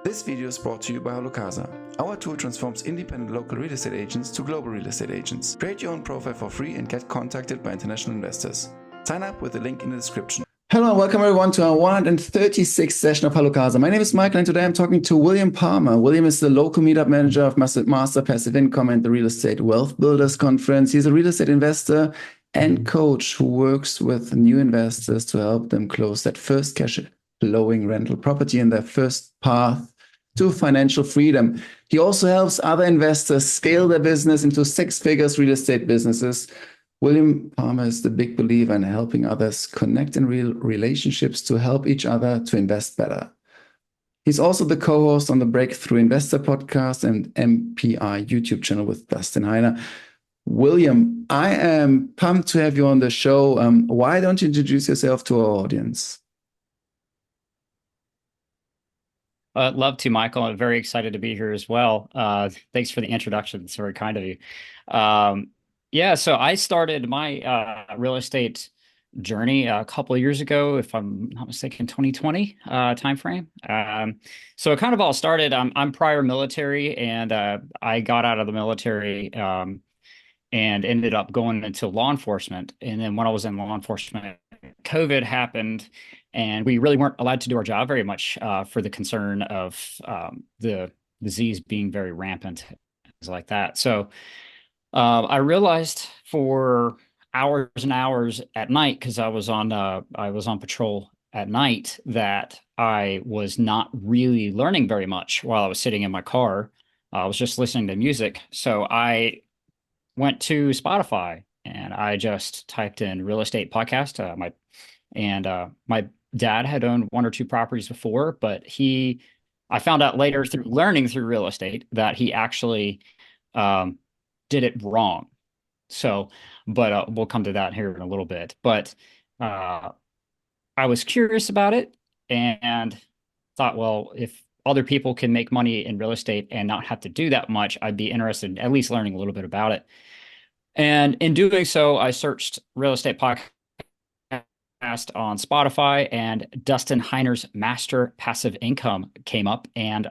This video is brought to you by HalloCasa. Our tool transforms independent local real estate agents to global real estate agents. Create your own profile for free and get contacted by international investors. Sign up with the link in the description. Hello and welcome everyone to our 136th session of HalloCasa. My name is Michael and today I'm talking to William Parmer. William is the local Meetup manager of Master Passive Income and the Real Estate Wealth Builders Conference. He's a real estate investor and coach who works with new investors to help them close that first cash flowing rental property in their first path to financial freedom. He also helps other investors scale their business into six-figure real estate businesses. William Parmer is the big believer in helping others connect in real relationships to help each other to invest better. He's also the co-host on the Breakthrough Investor podcast and MPI YouTube channel with Dustin Heiner. William, I am pumped to have you on the show. Why don't you introduce yourself to our audience? Love to, Michael. I'm very excited to be here as well. Thanks for the introduction. It's very kind of you. So I started my real estate journey a couple of years ago, if I'm not mistaken, 2020 timeframe. So it kind of all started. I'm prior military, and I got out of the military and ended up going into law enforcement. And then when I was in law enforcement, COVID happened, and we really weren't allowed to do our job very much for the concern of the disease being very rampant, things like that. So I realized for hours and hours at night, because I was on patrol at night, that I was not really learning very much while I was sitting in my car. I was just listening to music. So I went to Spotify and I just typed in real estate podcast. My dad had owned one or two properties before, but I found out later through learning through real estate that he actually did it wrong. So, but we'll come to that here in a little bit. But I was curious about it and thought, well, if other people can make money in real estate and not have to do that much, I'd be interested in at least learning a little bit about it. And in doing so, I searched real estate podcast on Spotify, and Dustin Heiner's Master Passive Income came up, and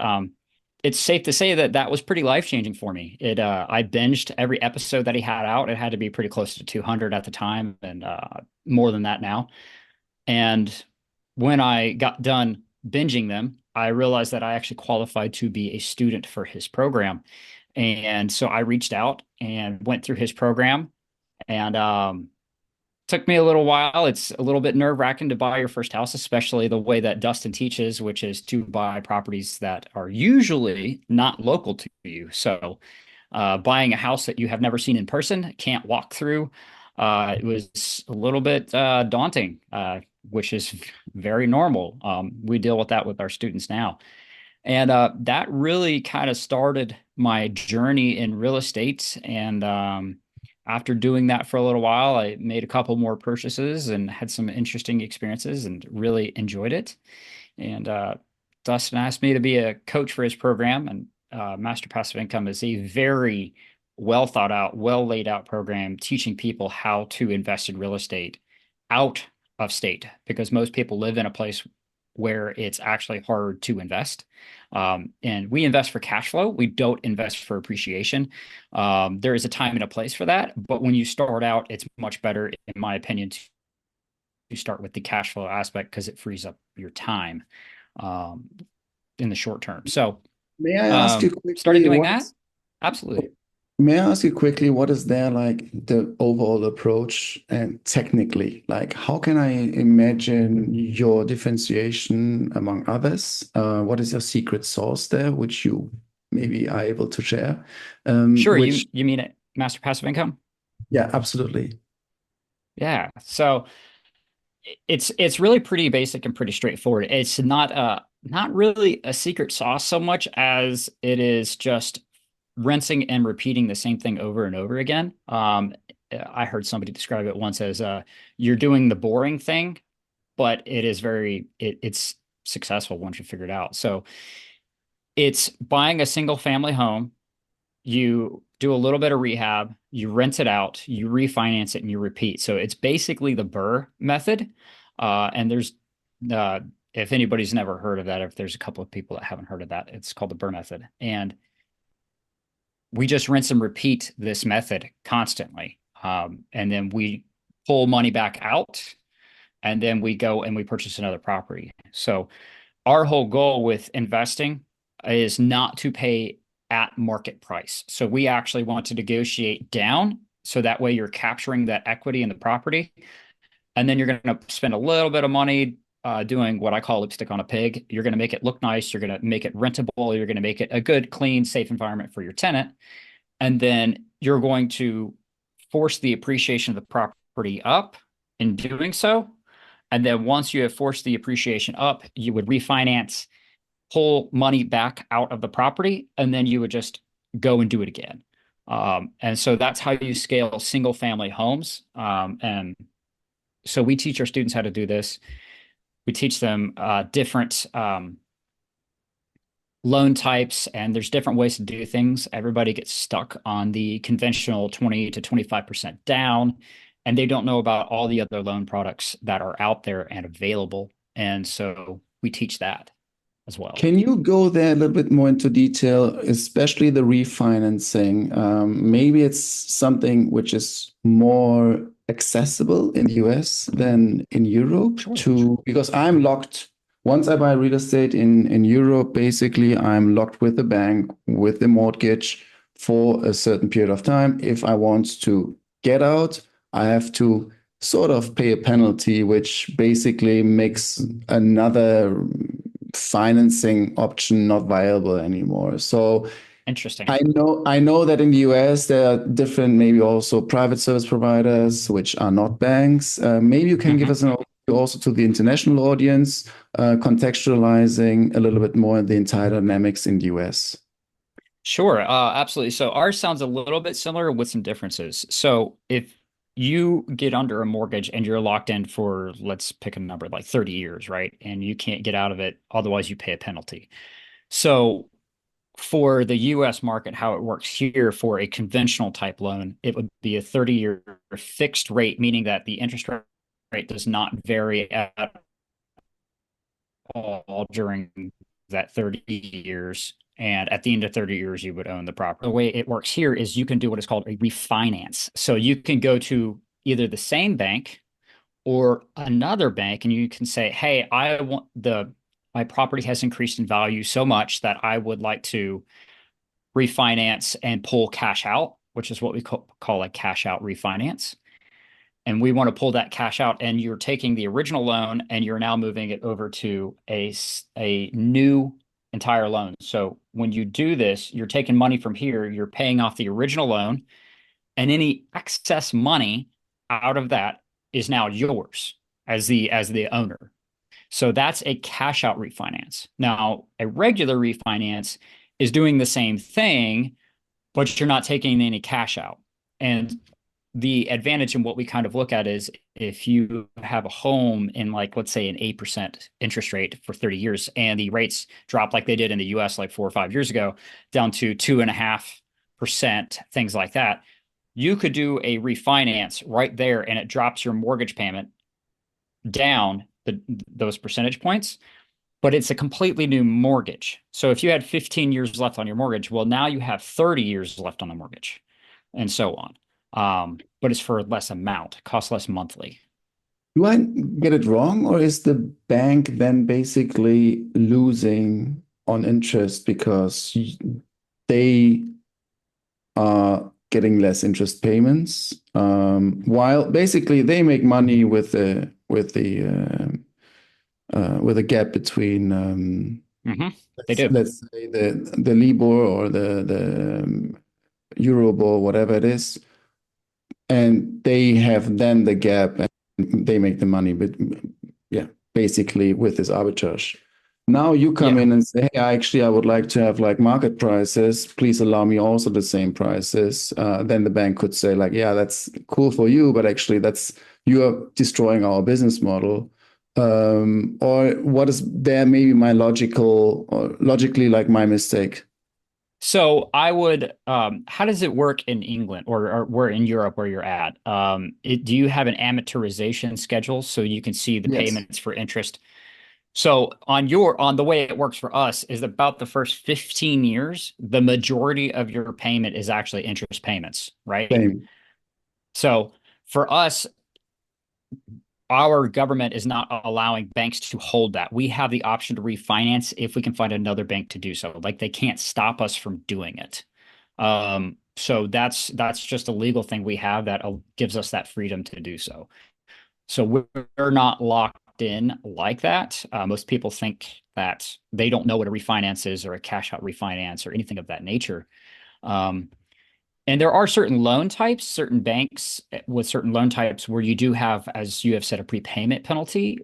it's safe to say that that was pretty life-changing for me. I binged every episode that he had out. It had to be pretty close to 200 at the time, and more than that now. And when I got done binging them, I realized that I actually qualified to be a student for his program. And so I reached out and went through his program, and took me a little while. It's a little bit nerve-wracking to buy your first house, especially the way that Dustin teaches, which is to buy properties that are usually not local to you. So buying a house that you have never seen in person, can't walk through, it was a little bit daunting, which is very normal. We deal with that with our students now. And that really kind of started my journey in real estate. And after doing that for a little while, I made a couple more purchases and had some interesting experiences and really enjoyed it. And Dustin asked me to be a coach for his program. And Master Passive Income is a very well thought out, well laid out program teaching people how to invest in real estate out of state, because most people live in a place where it's actually hard to invest. And we invest for cash flow. We don't invest for appreciation. There is a time and a place for that. But when you start out, it's much better, in my opinion, to start with the cash flow aspect, because it frees up your time in the short term. So may I ask you quickly, started doing that? Absolutely. May I ask you quickly, what is there like the overall approach and technically, like how can I imagine your differentiation among others? What is your secret sauce there, which you maybe are able to share? Sure. You mean it, Master Passive Income? Yeah, absolutely. Yeah. So it's really pretty basic and pretty straightforward. It's not really a secret sauce so much as it is just rinsing and repeating the same thing over and over again. I heard somebody describe it once as you're doing the boring thing, but it's successful once you figure it out. So it's buying a single family home, you do a little bit of rehab, you rent it out, you refinance it, and you repeat. So it's basically the BRRRR method. And there's if anybody's never heard of that, if there's a couple of people that haven't heard of that, it's called the Burr method. And we just rinse and repeat this method constantly. And then we pull money back out, and then we go and we purchase another property. So our whole goal with investing is not to pay at market price. So we actually want to negotiate down so that way you're capturing that equity in the property. And then you're going to spend a little bit of money doing what I call lipstick on a pig. You're going to make it look nice. You're going to make it rentable. You're going to make it a good, clean, safe environment for your tenant. And then you're going to force the appreciation of the property up in doing so. And then once you have forced the appreciation up, you would refinance, pull money back out of the property, and then you would just go and do it again. And so that's how you scale single family homes. And so we teach our students how to do this. We teach them different loan types, and there's different ways to do things. Everybody gets stuck on the conventional 20 to 25% down, and they don't know about all the other loan products that are out there and available. And so we teach that as well. Can you go there a little bit more into detail, especially the refinancing? Maybe it's something which is more accessible in the US than in Europe because I'm locked. Once I buy real estate in Europe, basically I'm locked with the bank, with the mortgage for a certain period of time. If I want to get out, I have to sort of pay a penalty, which basically makes another financing option not viable anymore. So Interesting. I know that in the US there are different, maybe also private service providers which are not banks. Maybe you can give us an overview also to the international audience, contextualizing a little bit more the entire dynamics in the US. Sure, absolutely. So ours sounds a little bit similar with some differences. So if you get under a mortgage and you're locked in for, let's pick a number, like 30 years, right? And you can't get out of it, otherwise you pay a penalty. So for the US market, how it works here for a conventional type loan, it would be a 30-year fixed rate, meaning that the interest rate does not vary at all during that 30 years. And at the end of 30 years, you would own the property. The way it works here is you can do what is called a refinance. So you can go to either the same bank or another bank and you can say, hey, my property has increased in value so much that I would like to refinance and pull cash out, which is what we call a cash out refinance. And we want to pull that cash out, and you're taking the original loan and you're now moving it over to a new entire loan. So when you do this, you're taking money from here, you're paying off the original loan, and any excess money out of that is now yours as the owner. So that's a cash out refinance. Now, a regular refinance is doing the same thing, but you're not taking any cash out. And the advantage in what we kind of look at is if you have a home in, like, let's say an 8% interest rate for 30 years and the rates drop like they did in the US like 4 or 5 years ago down to 2.5%, things like that, you could do a refinance right there and it drops your mortgage payment down those percentage points, but it's a completely new mortgage. So if you had 15 years left on your mortgage, well, now you have 30 years left on the mortgage and so on. But it's for less amount, costs less monthly. Do I get it wrong, or is the bank then basically losing on interest because they are getting less interest payments, while basically they make money with the gap between They do. let's say the Libor or the Eurobor, whatever it is, and they have then the gap and they make the money, but yeah, basically with this arbitrage. Now you come in and say, hey, I would like to have like market prices. Please allow me also the same prices. Then the bank could say like, yeah, that's cool for you, but actually you are destroying our business model. Or what is there maybe my logically like my mistake? So I would, how does it work in England or where in Europe where you're at? Do you have an amortization schedule so you can see the Yes. payments for interest? So on the way it works for us is about the first 15 years, the majority of your payment is actually interest payments, right? Same. So for us, our government is not allowing banks to hold that. We have the option to refinance if we can find another bank to do so. Like they can't stop us from doing it. So that's just a legal thing we have that gives us that freedom to do so. So we're not locked in like that. Most people think that they don't know what a refinance is or a cash out refinance or anything of that nature. Um, and there are certain loan types, certain banks with certain loan types where you do have, as you have said, a prepayment penalty,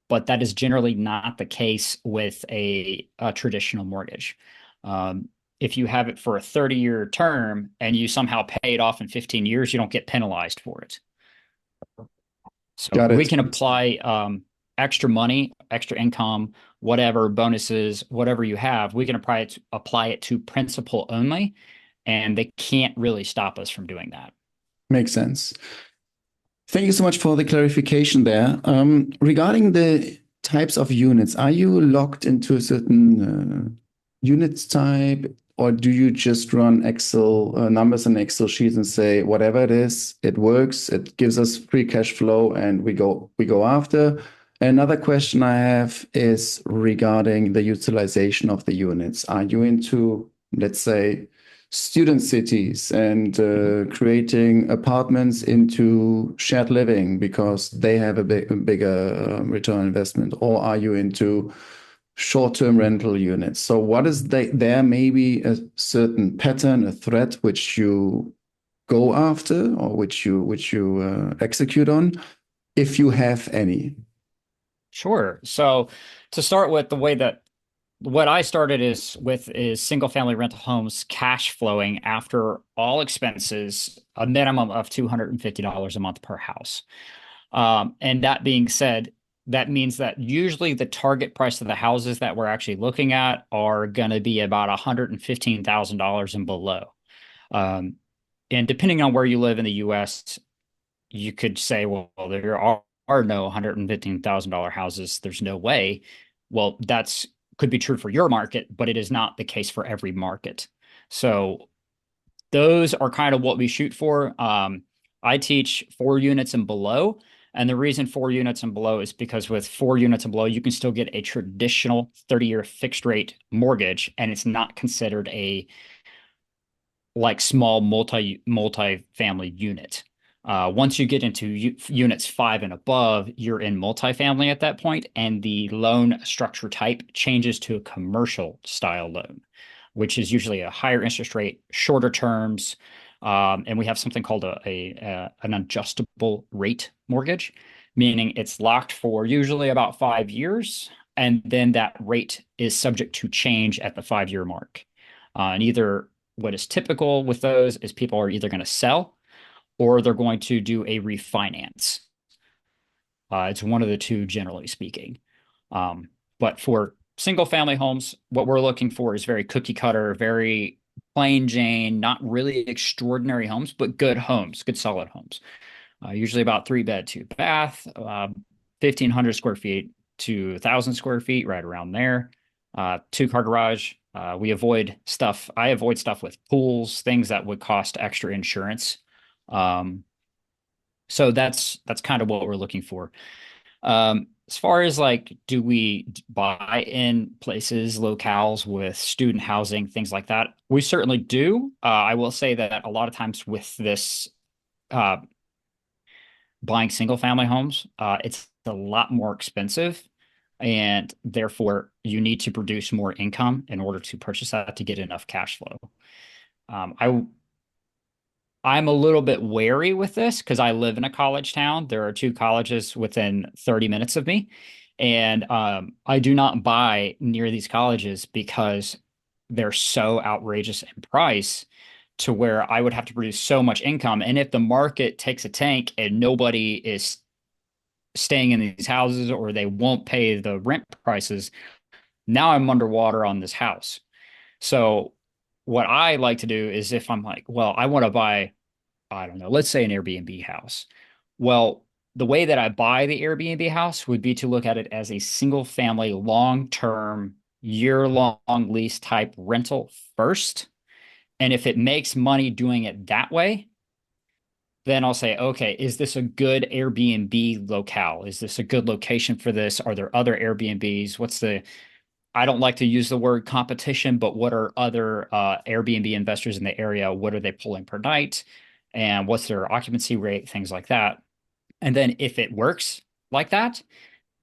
but that is generally not the case with a traditional mortgage. Um, if you have it for a 30-year term and you somehow pay it off in 15 years, you don't get penalized for it. So Got we it. can apply extra money, extra income, whatever bonuses, whatever you have, we can apply it to principal only, and they can't really stop us from doing that. Makes sense. Thank you so much for the clarification there. Regarding the types of units, are you locked into a certain units type, or do you just run Excel numbers and Excel sheets and say whatever it is, it works, it gives us free cash flow, and we go after? Another question I have is regarding the utilization of the units. Are you into, let's say, student cities and Mhm. creating apartments into shared living because they have a bigger return on investment? Or are you into short-term rental units? So what is there maybe a certain pattern, a threat which you go after or which you execute on, if you have any? Sure. So to start with, the way that what I started is single family rental homes cash flowing after all expenses, a minimum of $250 a month per house. And that being said, that means that usually the target price of the houses that we're actually looking at are going to be about $115,000 and below. Um, and depending on where you live in the US, you could say, well, there are no $115,000 houses. There's no way. Well, that's could be true for your market, but it is not the case for every market. So those are kind of what we shoot for. I teach 4 units and below. And the reason 4 units and below is because with 4 units and below, you can still get a traditional 30-year fixed rate mortgage, and it's not considered a like small multi-family unit. Once you get into units 5 and above, you're in multifamily at that point, and the loan structure type changes to a commercial style loan, which is usually a higher interest rate, shorter terms, and we have something called an adjustable rate mortgage, meaning it's locked for usually about 5 years, and then that rate is subject to change at the 5 year mark. And either what is typical with those is people are either going to sell or they're going to do a refinance. It's one of the two, generally speaking. But for single family homes, what we're looking for is very cookie cutter, very plain Jane, not really extraordinary homes, but good homes, good solid homes. Usually about 3 bed, 2 bath, 1,500 square feet to 1,000 square feet, right around there. 2 car garage. I avoid stuff with pools, things that would cost extra insurance. Um, so that's kind of what we're looking for. As far as like, do we buy in places, locales with student housing, things like that? We certainly do. I will say that a lot of times with this uh, buying single family homes, it's a lot more expensive. And therefore, you need to produce more income in order to purchase that to get enough cash flow. Um, I I'm a little bit wary with this because I live in a college town. There are 2 colleges within 30 minutes of me. And I do not buy near these colleges because they're so outrageous in price to where I would have to produce so much income. And if the market takes a tank and nobody is staying in these houses or they won't pay the rent prices, now I'm underwater on this house. So what I like to do is if I'm like, well, I want to buy, I don't know, let's say an Airbnb house. Well, the way that I buy the Airbnb house would be to look at it as a single family, long-term, year-long lease type rental first. And if it makes money doing it that way, then I'll say, okay, is this a good Airbnb locale? Is this a good location for this? Are there other Airbnbs? I don't like to use the word competition, but what are other Airbnb investors in the area? What are they pulling per night? And what's their occupancy rate? Things like that. And then if it works like that,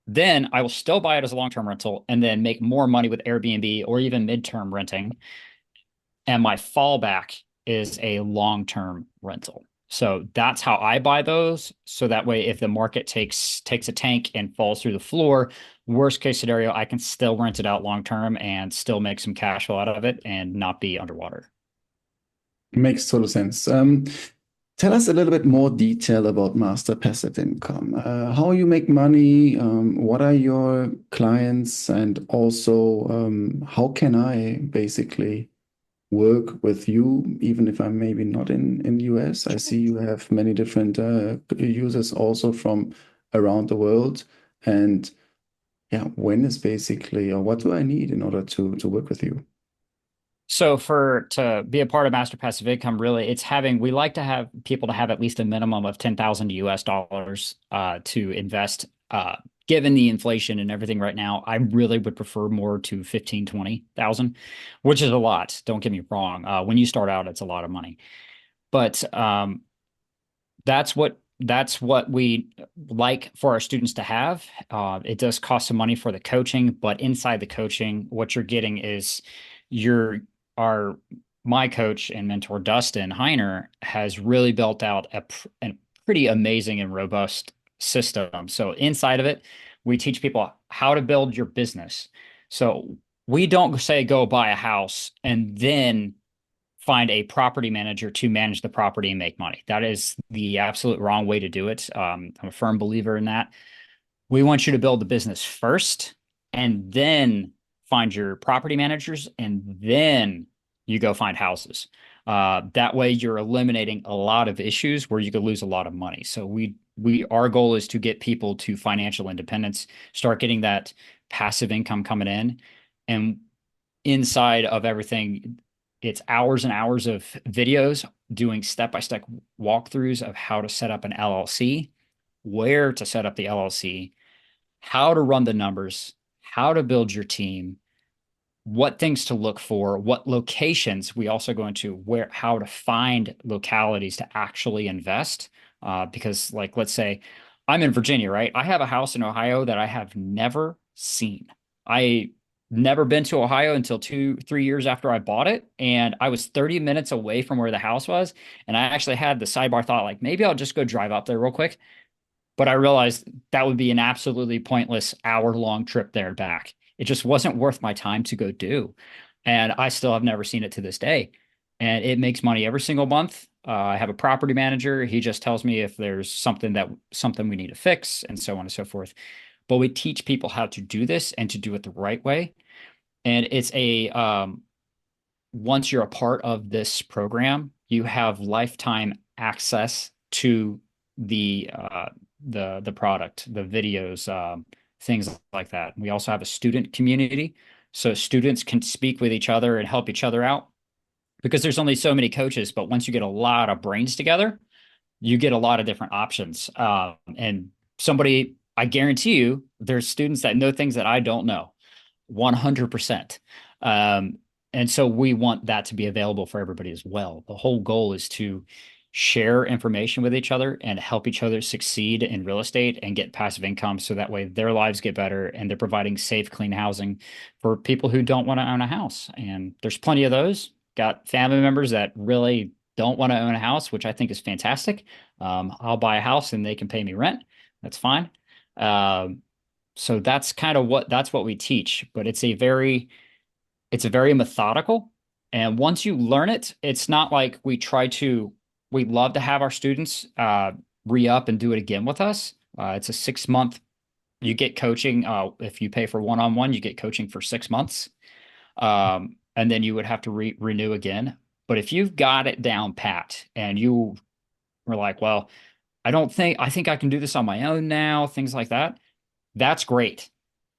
then I will still buy it as a long-term rental and then make more money with Airbnb or even midterm renting. And my fallback is a long-term rental. So that's how I buy those. So that way, if the market takes a tank and falls through the floor, worst case scenario, I can still rent it out long term and still make some cash flow out of it and not be underwater. Makes total sense. Tell us a little bit more detail about master passive income. How you make money, what are your clients, and also how can I basically work with you, even if I'm maybe not in the US. I see you have many different users also from around the world. And yeah, when is basically, or what do I need in order to work with you? So to be a part of Master Passive Income, really, we like to have people to have at least a minimum of 10,000 US dollars to invest. Given the inflation and everything right now, I really would prefer more to 15, 20,000, which is a lot. Don't get me wrong. When you start out, it's a lot of money. But that's what we like for our students to have. It does cost some money for the coaching, but inside the coaching, what you're getting is your our my coach and mentor Dustin Heiner has really built out a pretty amazing and robust system. So inside of it, we teach people how to build your business. So we don't say go buy a house and then find a property manager to manage the property and make money. That is the absolute wrong way to do it. I'm a firm believer in that. We want you to build the business first and then find your property managers and then you go find houses. That way you're eliminating a lot of issues where you could lose a lot of money. So our goal is to get people to financial independence, start getting that passive income coming in. And inside of everything, it's hours and hours of videos doing step-by-step walkthroughs of how to set up an LLC, where to set up the LLC, how to run the numbers, how to build your team, what things to look for, what locations. We also go into how to find localities to actually invest. Because, like, let's say I'm in Virginia, right? I have a house in Ohio that I have never seen. I never been to Ohio until 3 years after I bought it, and I was 30 minutes away from where the house was. And I actually had the sidebar thought, like, maybe I'll just go drive up there real quick. But I realized that would be an absolutely pointless hour-long trip there and back. It just wasn't worth my time to go do. And I still have never seen it to this day. And it makes money every single month. I have a property manager. He just tells me if there's something we need to fix and so on and so forth. But we teach people how to do this and to do it the right way. And it's once you're a part of this program, you have lifetime access to the product, the videos, things like that. We also have a student community, so students can speak with each other and help each other out because there's only so many coaches. But once you get a lot of brains together, you get a lot of different options. And I guarantee you, there's students that know things that I don't know, 100%. And so we want that to be available for everybody as well. The whole goal is to share information with each other and help each other succeed in real estate and get passive income so that way their lives get better and they're providing safe, clean housing for people who don't want to own a house. And there's plenty of those. Got family members that really don't want to own a house, which I think is fantastic. I'll buy a house and they can pay me rent. That's fine. So that's what we teach, but it's a very methodical. And once you learn it, it's not like we love to have our students re-up and do it again with us. It's a 6 month, you get coaching. If you pay for one-on-one, you get coaching for 6 months. And then you would have to renew again. But if you've got it down pat and you were like, well, I think I can do this on my own now, things like that. That's great.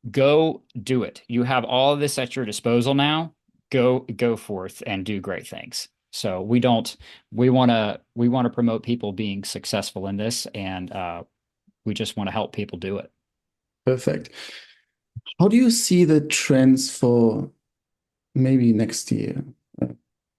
Go do it. You have all of this at your disposal now. Go forth and do great things. So we want to promote people being successful in this, and we just want to help people do it. Perfect. How do you see the trends for maybe next year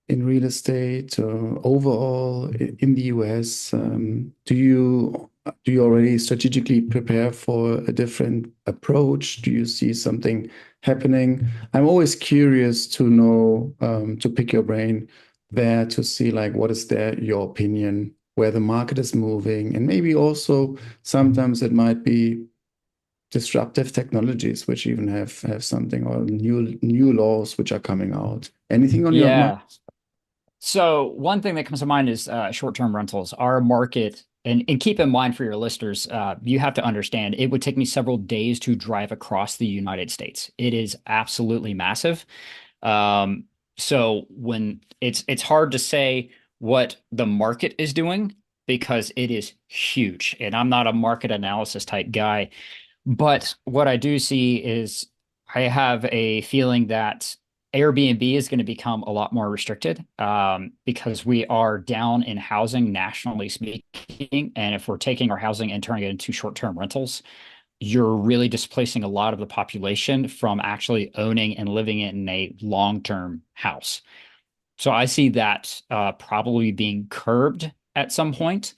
in real estate or overall in the US? Do you already strategically prepare for a different approach? Do you see something happening? I'm always curious to know, to pick your brain there to see like what is there your opinion, where the market is moving, and maybe also sometimes it might be disruptive technologies which even have something or new laws which are coming out. Anything on your mind? Yeah. So one thing that comes to mind is short-term rentals. Our market, and keep in mind for your listeners, you have to understand it would take me several days to drive across the United States. It is absolutely massive. Um, so when it's hard to say what the market is doing because it is huge, and I'm not a market analysis type guy. But what I do see is I have a feeling that Airbnb is going to become a lot more restricted because we are down in housing nationally speaking. And if we're taking our housing and turning it into short-term rentals, you're really displacing a lot of the population from actually owning and living in a long-term house. So I see that probably being curbed at some point,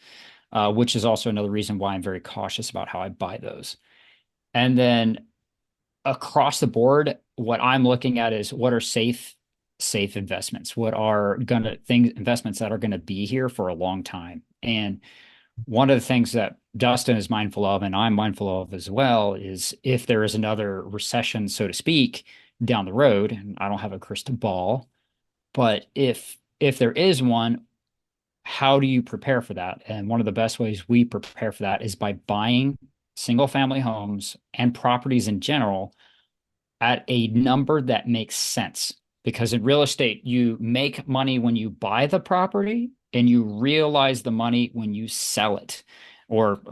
which is also another reason why I'm very cautious about how I buy those. And then across the board, what I'm looking at is what are safe investments? What are gonna things investments that are gonna be here for a long time? And one of the things that Dustin is mindful of, and I'm mindful of as well, is if there is another recession, so to speak, down the road, and I don't have a crystal ball, but if there is one, how do you prepare for that? And one of the best ways we prepare for that is by buying single family homes and properties in general at a number that makes sense. Because in real estate, you make money when you buy the property and you realize the money when you sell it. Or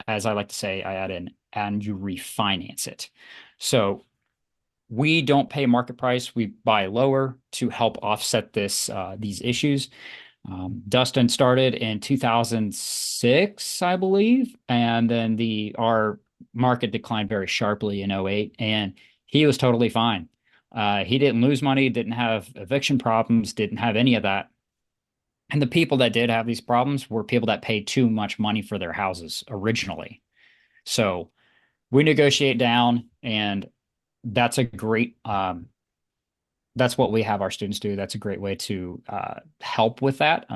as I like to say, I add in, and you refinance it. So we don't pay market price. We buy lower to help offset these issues. Dustin started in 2006, I believe, and then the our market declined very sharply in '08, and he was totally fine. He didn't lose money, didn't have eviction problems, didn't have any of that. And the people that did have these problems were people that paid too much money for their houses originally. So we negotiate down, and that's a great that's what we have our students do. That's a great way to help with that.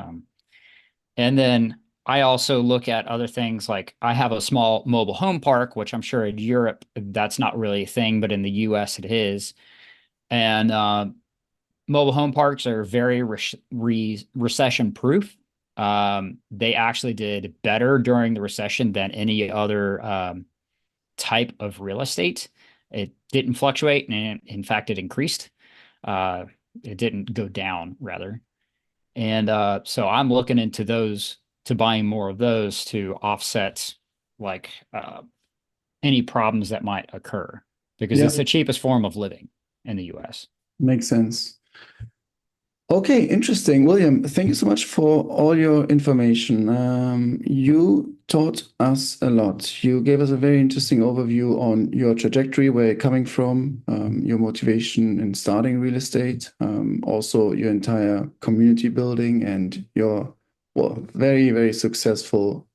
And then I also look at other things like I have a small mobile home park, which I'm sure in Europe that's not really a thing, but in the US it is. And mobile home parks are very recession proof. They actually did better during the recession than any other type of real estate. It didn't fluctuate, and in fact, it increased. Uh, it didn't go down, rather. And so I'm looking into those to buying more of those to offset like any problems that might occur because Yeah, it's the cheapest form of living in the US. makes sense. Okay, interesting. William, thank you so much for all your information. You taught us a lot. You gave us a very interesting overview on your trajectory, where you're coming from, your motivation in starting real estate, also your entire community building and your, well, very, very successful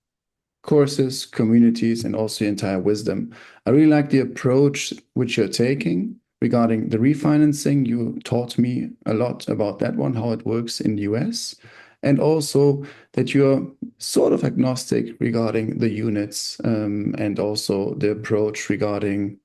courses, communities, and also your entire wisdom. I really like the approach which you're taking regarding the refinancing. You taught me a lot about that one, how it works in the US, and also that you're sort of agnostic regarding the units and also the approach regarding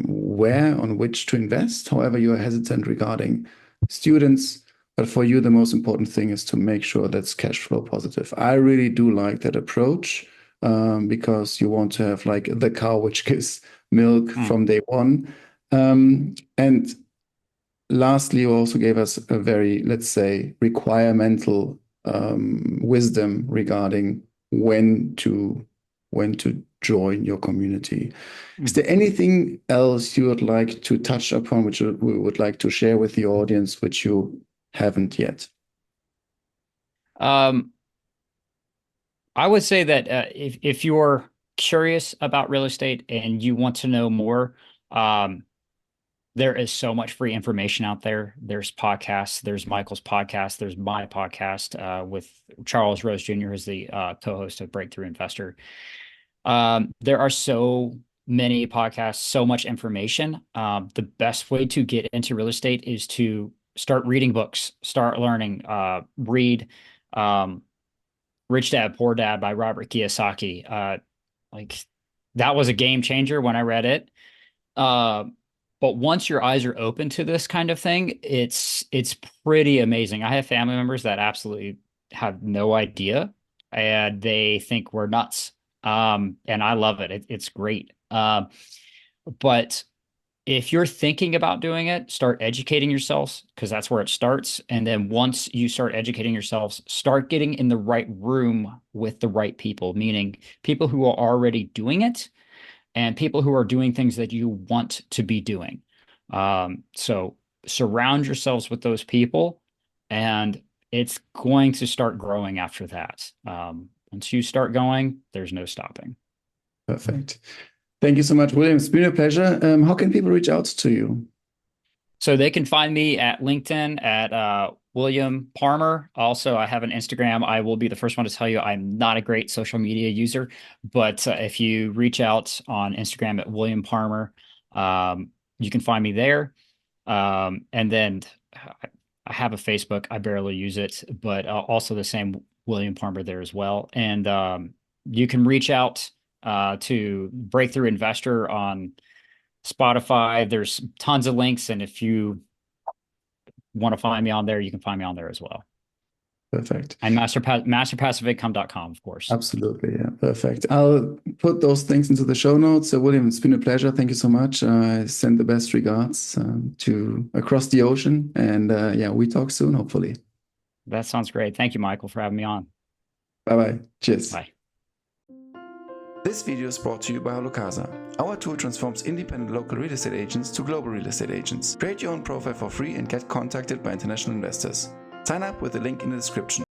where on which to invest. However, you're hesitant regarding students. But for you, the most important thing is to make sure that's cash flow positive. I really do like that approach because you want to have like the cow which gives milk Mm. from day one. And lastly, you also gave us a very, let's say, requiremental wisdom regarding when to join your community. Is there Mhm. anything else you would like to touch upon, which we would like to share with the audience, which you haven't yet? Um, I would say that if you're curious about real estate and you want to know more, um, there is so much free information out there. There's podcasts, there's Michael's podcast, there's my podcast with Charles Rose Jr., who's the co-host of Breakthrough Investor. There are so many podcasts, so much information. The best way to get into real estate is to start reading books, start learning, read um, Rich Dad, Poor Dad by Robert Kiyosaki. Like that was a game changer when I read it. Uh, but once your eyes are open to this kind of thing, it's pretty amazing. I have family members that absolutely have no idea, and they think we're nuts. And I love it. It's great. But if you're thinking about doing it, start educating yourselves because that's where it starts. And then once you start educating yourselves, start getting in the right room with the right people, meaning people who are already doing it and people who are doing things that you want to be doing. So surround yourselves with those people, and it's going to start growing after that. Once you start going, there's no stopping. Perfect. Thank you so much, William. It's been a pleasure. How can people reach out to you? So they can find me at LinkedIn at William Parmer. Also, I have an Instagram. I will be the first one to tell you I'm not a great social media user, but if you reach out on Instagram at William Parmer, you can find me there. And then I have a Facebook. I barely use it, but also the same William Parmer there as well. And you can reach out to Breakthrough Investor on Spotify. There's tons of links, and if you want to find me on there, you can find me on there as well. Perfect. And masterpassiveincome.com, of course. Absolutely. Yeah. Perfect. I'll put those things into the show notes. William, it's been a pleasure. Thank you so much. I send the best regards to across the ocean. And yeah, we talk soon, hopefully. That sounds great. Thank you, Michael, for having me on. Bye-bye. Cheers. Bye. This video is brought to you by HalloCasa. Our tool transforms independent local real estate agents to global real estate agents. Create your own profile for free and get contacted by international investors. Sign up with the link in the description.